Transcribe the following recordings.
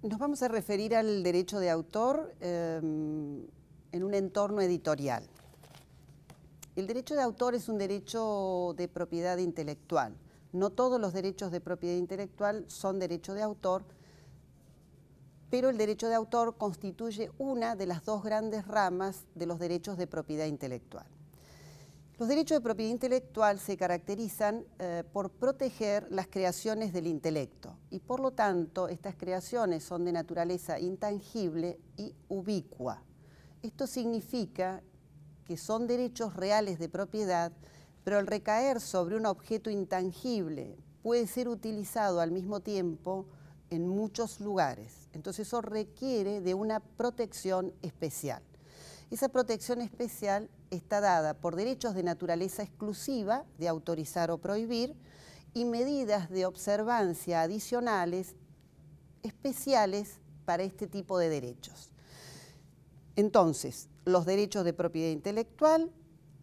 Nos vamos a referir al derecho de autor en un entorno editorial. El derecho de autor es un derecho de propiedad intelectual. No todos los derechos de propiedad intelectual son derecho de autor, pero el derecho de autor constituye una de las dos grandes ramas de los derechos de propiedad intelectual. Los derechos de propiedad intelectual se caracterizan por proteger las creaciones del intelecto y por lo tanto estas creaciones son de naturaleza intangible y ubicua. Esto significa que son derechos reales de propiedad, pero al recaer sobre un objeto intangible puede ser utilizado al mismo tiempo en muchos lugares. Entonces eso requiere de una protección especial. Esa protección especial está dada por derechos de naturaleza exclusiva, de autorizar o prohibir, y medidas de observancia adicionales, especiales para este tipo de derechos. Entonces, los derechos de propiedad intelectual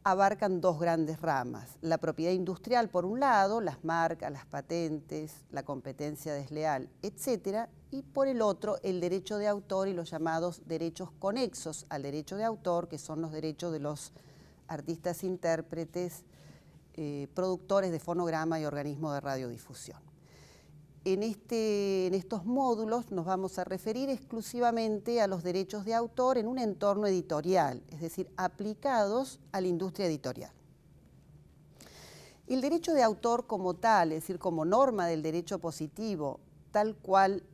abarcan dos grandes ramas. La propiedad industrial, por un lado, las marcas, las patentes, la competencia desleal, etcétera, y por el otro, el derecho de autor y los llamados derechos conexos al derecho de autor, que son los derechos de los artistas, intérpretes, productores de fonograma y organismos de radiodifusión. En estos módulos nos vamos a referir exclusivamente a los derechos de autor en un entorno editorial, es decir, aplicados a la industria editorial. El derecho de autor como tal, es decir, como norma del derecho positivo, tal cual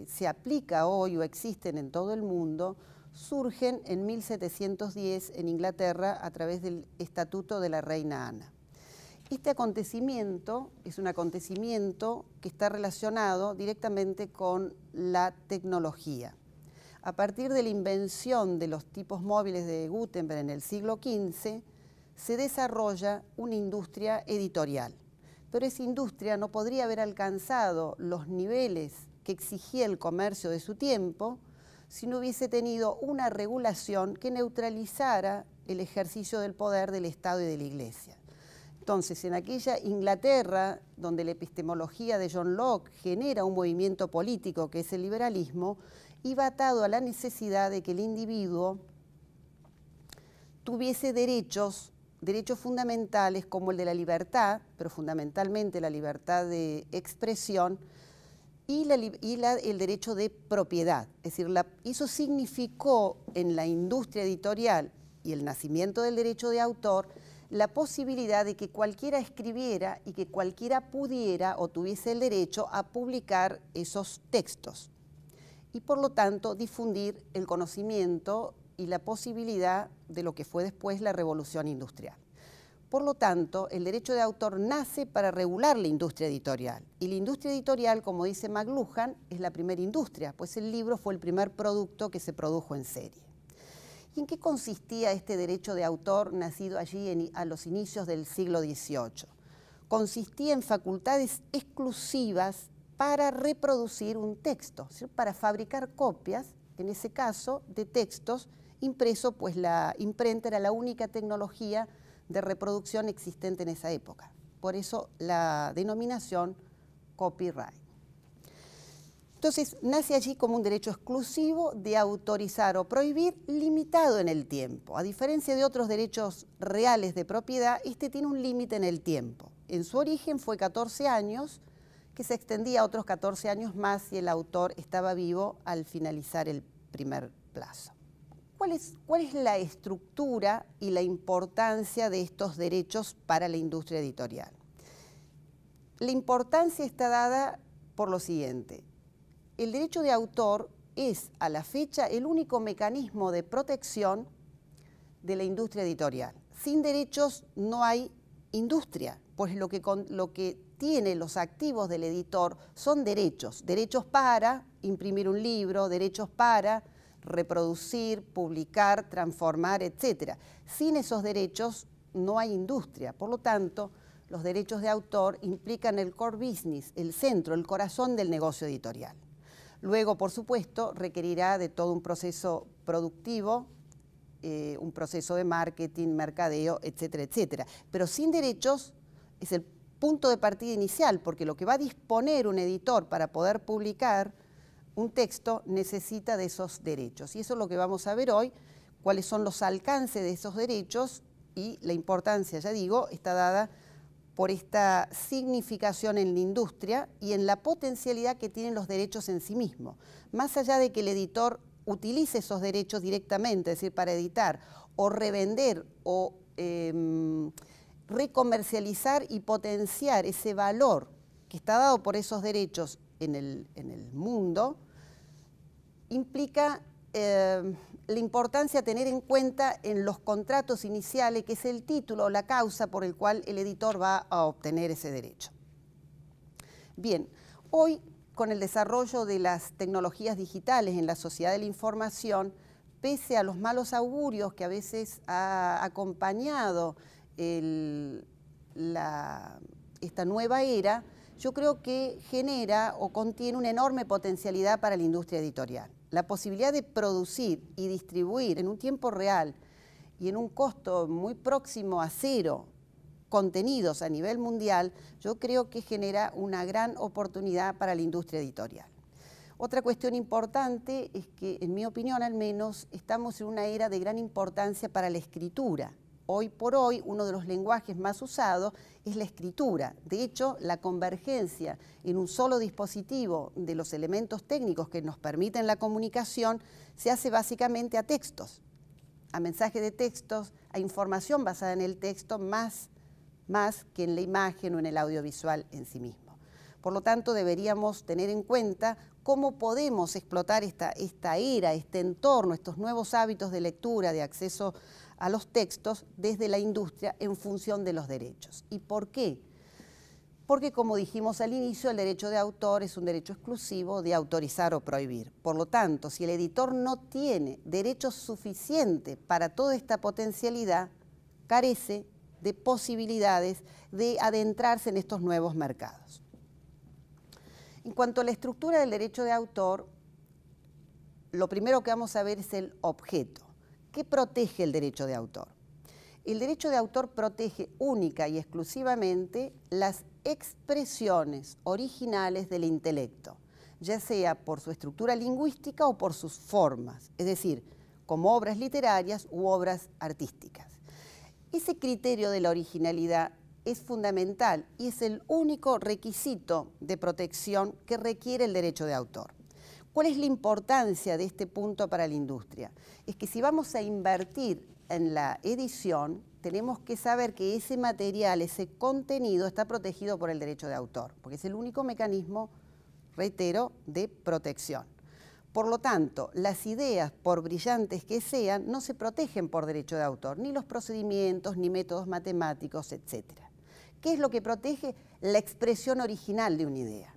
se aplica hoy o existen en todo el mundo, surgen en 1710 en Inglaterra a través del Estatuto de la Reina Ana. Este acontecimiento es un acontecimiento que está relacionado directamente con la tecnología. A partir de la invención de los tipos móviles de Gutenberg en el siglo XV, se desarrolla una industria editorial. Pero esa industria no podría haber alcanzado los niveles que exigía el comercio de su tiempo si no hubiese tenido una regulación que neutralizara el ejercicio del poder del Estado y de la Iglesia. Entonces, en aquella Inglaterra, donde la epistemología de John Locke genera un movimiento político que es el liberalismo, iba atado a la necesidad de que el individuo tuviese derechos fundamentales como el de la libertad, pero fundamentalmente la libertad de expresión y el derecho de propiedad. Es decir, eso significó en la industria editorial y el nacimiento del derecho de autor la posibilidad de que cualquiera escribiera y que cualquiera pudiera o tuviese el derecho a publicar esos textos y por lo tanto difundir el conocimiento y la posibilidad de lo que fue después la revolución industrial. Por lo tanto, el derecho de autor nace para regular la industria editorial y la industria editorial, como dice McLuhan, es la primera industria, pues el libro fue el primer producto que se produjo en serie. ¿Y en qué consistía este derecho de autor nacido allí a los inicios del siglo XVIII? Consistía en facultades exclusivas para reproducir un texto, ¿sí? Para fabricar copias, en ese caso, de textos impresos, pues la imprenta era la única tecnología de reproducción existente en esa época. Por eso la denominación copyright. Entonces, nace allí como un derecho exclusivo de autorizar o prohibir, limitado en el tiempo. A diferencia de otros derechos reales de propiedad, este tiene un límite en el tiempo. En su origen fue 14 años, que se extendía a otros 14 años más si el autor estaba vivo al finalizar el primer plazo. ¿Cuál es la estructura y la importancia de estos derechos para la industria editorial? La importancia está dada por lo siguiente. El derecho de autor es, a la fecha, el único mecanismo de protección de la industria editorial. Sin derechos no hay industria, pues lo que tiene los activos del editor son derechos. Derechos para imprimir un libro, derechos para reproducir, publicar, transformar, etc. Sin esos derechos no hay industria. Por lo tanto, los derechos de autor implican el core business, el centro, el corazón del negocio editorial. Luego, por supuesto, requerirá de todo un proceso productivo, un proceso de marketing, mercadeo, etcétera, etcétera. Pero sin derechos es el punto de partida inicial, porque lo que va a disponer un editor para poder publicar un texto necesita de esos derechos. Y eso es lo que vamos a ver hoy, cuáles son los alcances de esos derechos y la importancia, ya digo, está dada por esta significación en la industria y en la potencialidad que tienen los derechos en sí mismos. Más allá de que el editor utilice esos derechos directamente, es decir, para editar o revender o recomercializar y potenciar ese valor que está dado por esos derechos en el mundo, implica la importancia a tener en cuenta en los contratos iniciales, que es el título o la causa por el cual el editor va a obtener ese derecho. Bien, hoy con el desarrollo de las tecnologías digitales en la sociedad de la información, pese a los malos augurios que a veces ha acompañado esta nueva era, yo creo que genera o contiene una enorme potencialidad para la industria editorial. La posibilidad de producir y distribuir en un tiempo real y en un costo muy próximo a cero contenidos a nivel mundial, yo creo que genera una gran oportunidad para la industria editorial. Otra cuestión importante es que, en mi opinión al menos, estamos en una era de gran importancia para la escritura. Hoy por hoy, uno de los lenguajes más usados es la escritura. De hecho, la convergencia en un solo dispositivo de los elementos técnicos que nos permiten la comunicación se hace básicamente a textos, a mensajes de textos, a información basada en el texto, más que en la imagen o en el audiovisual en sí mismo. Por lo tanto, deberíamos tener en cuenta cómo podemos explotar esta era, este entorno, estos nuevos hábitos de lectura, de acceso a los textos desde la industria en función de los derechos. ¿Y por qué? Porque, como dijimos al inicio, el derecho de autor es un derecho exclusivo de autorizar o prohibir. Por lo tanto, si el editor no tiene derechos suficientes para toda esta potencialidad, carece de posibilidades de adentrarse en estos nuevos mercados. En cuanto a la estructura del derecho de autor, lo primero que vamos a ver es el objeto. ¿Qué protege el derecho de autor? El derecho de autor protege única y exclusivamente las expresiones originales del intelecto, ya sea por su estructura lingüística o por sus formas, es decir, como obras literarias u obras artísticas. Ese criterio de la originalidad es fundamental y es el único requisito de protección que requiere el derecho de autor. ¿Cuál es la importancia de este punto para la industria? Es que si vamos a invertir en la edición, tenemos que saber que ese material, ese contenido está protegido por el derecho de autor, porque es el único mecanismo, reitero, de protección. Por lo tanto, las ideas, por brillantes que sean, no se protegen por derecho de autor, ni los procedimientos, ni métodos matemáticos, etc. ¿Qué es lo que protege? La expresión original de una idea.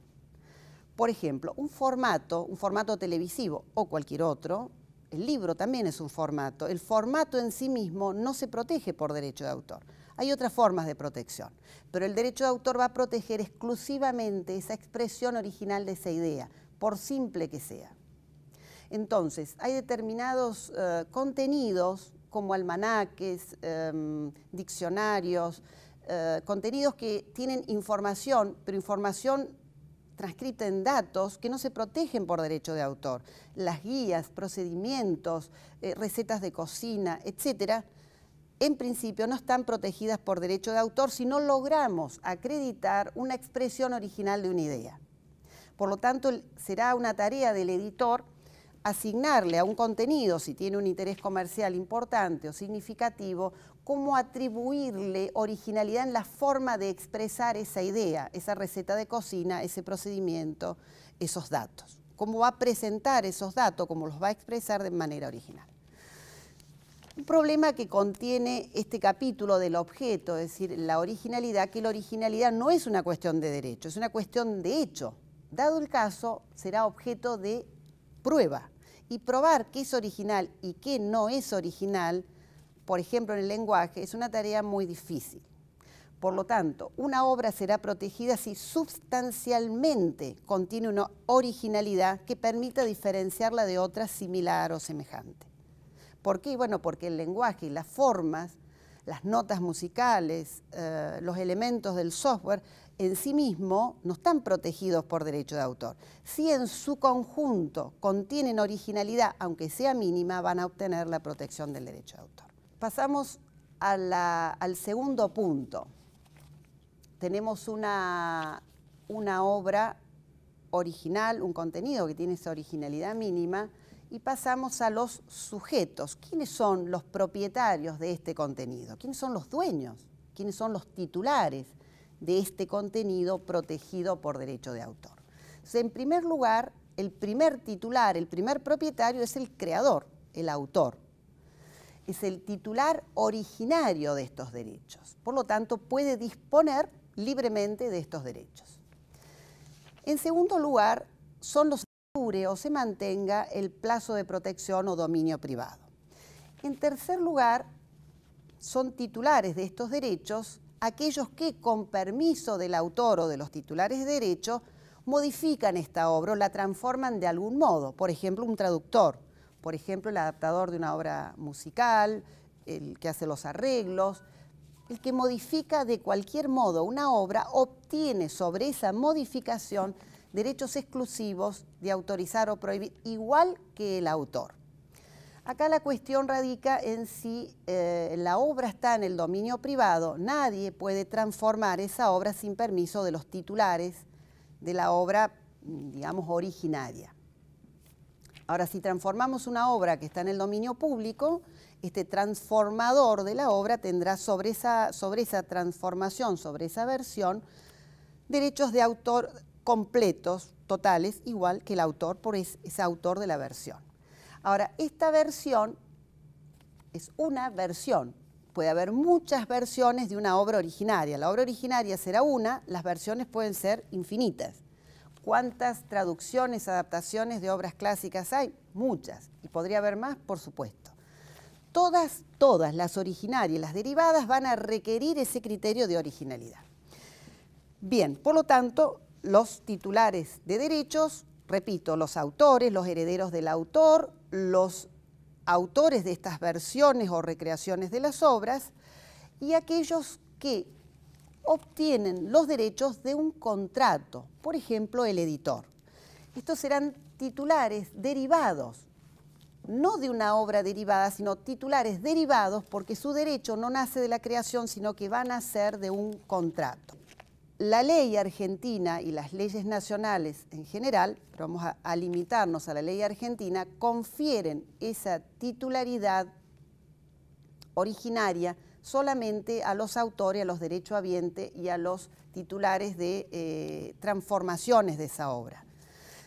Por ejemplo, un formato televisivo o cualquier otro, el libro también es un formato. El formato en sí mismo no se protege por derecho de autor. Hay otras formas de protección, pero el derecho de autor va a proteger exclusivamente esa expresión original de esa idea, por simple que sea. Entonces, hay determinados contenidos como almanaques, diccionarios, contenidos que tienen información, pero información transcrita en datos que no se protegen por derecho de autor. Las guías, procedimientos, recetas de cocina, etcétera, en principio no están protegidas por derecho de autor si no logramos acreditar una expresión original de una idea. Por lo tanto, será una tarea del editor asignarle a un contenido, si tiene un interés comercial importante o significativo, cómo atribuirle originalidad en la forma de expresar esa idea, esa receta de cocina, ese procedimiento, esos datos. Cómo va a presentar esos datos, cómo los va a expresar de manera original. Un problema que contiene este capítulo del objeto, es decir, la originalidad, que la originalidad no es una cuestión de derecho, es una cuestión de hecho. Dado el caso, será objeto de prueba. Y probar qué es original y qué no es original, por ejemplo en el lenguaje, es una tarea muy difícil. Por lo tanto, una obra será protegida si sustancialmente contiene una originalidad que permita diferenciarla de otra similar o semejante. ¿Por qué? Bueno, porque el lenguaje y las formas, las notas musicales, los elementos del software, en sí mismo no están protegidos por derecho de autor. Si en su conjunto contienen originalidad, aunque sea mínima, van a obtener la protección del derecho de autor. Pasamos al segundo punto. Tenemos una obra original, un contenido que tiene esa originalidad mínima, y pasamos a los sujetos. ¿Quiénes son los propietarios de este contenido? ¿Quiénes son los dueños? ¿Quiénes son los titulares de este contenido protegido por derecho de autor? Entonces, en primer lugar, el primer titular, el primer propietario es el creador, el autor. Es el titular originario de estos derechos. Por lo tanto, puede disponer libremente de estos derechos. En segundo lugar, son los que dure o se mantenga el plazo de protección o dominio privado. En tercer lugar, son titulares de estos derechos aquellos que, con permiso del autor o de los titulares de derecho, modifican esta obra o la transforman de algún modo. Por ejemplo, un traductor, por ejemplo, el adaptador de una obra musical, el que hace los arreglos. El que modifica de cualquier modo una obra obtiene sobre esa modificación derechos exclusivos de autorizar o prohibir, igual que el autor. Acá la cuestión radica en si la obra está en el dominio privado. Nadie puede transformar esa obra sin permiso de los titulares de la obra, digamos, originaria. Ahora, si transformamos una obra que está en el dominio público, este transformador de la obra tendrá sobre esa transformación, sobre esa versión, derechos de autor completos, totales, igual que el autor, por ese autor de la versión. Ahora, esta versión es una versión. Puede haber muchas versiones de una obra originaria. La obra originaria será una, las versiones pueden ser infinitas. ¿Cuántas traducciones, adaptaciones de obras clásicas hay? Muchas. ¿Y podría haber más? Por supuesto. Todas las originarias y las derivadas van a requerir ese criterio de originalidad. Bien, por lo tanto, los titulares de derechos, repito, los autores, los herederos del autor, los autores de estas versiones o recreaciones de las obras y aquellos que obtienen los derechos de un contrato, por ejemplo, el editor. Estos serán titulares derivados, no de una obra derivada, sino titulares derivados porque su derecho no nace de la creación, sino que va a nacer de un contrato. La ley argentina y las leyes nacionales en general, pero vamos a limitarnos a la ley argentina, confieren esa titularidad originaria solamente a los autores, a los derechohabientes y a los titulares de transformaciones de esa obra.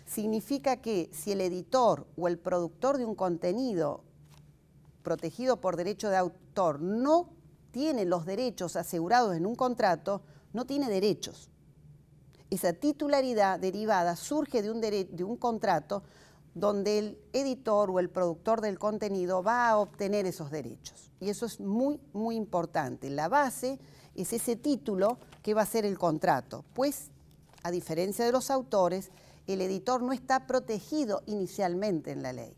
Significa que si el editor o el productor de un contenido protegido por derecho de autor no tiene los derechos asegurados en un contrato, no tiene derechos. Esa titularidad derivada surge de un contrato donde el editor o el productor del contenido va a obtener esos derechos. Y eso es muy, muy importante. La base es ese título que va a ser el contrato, pues, a diferencia de los autores, el editor no está protegido inicialmente en la ley.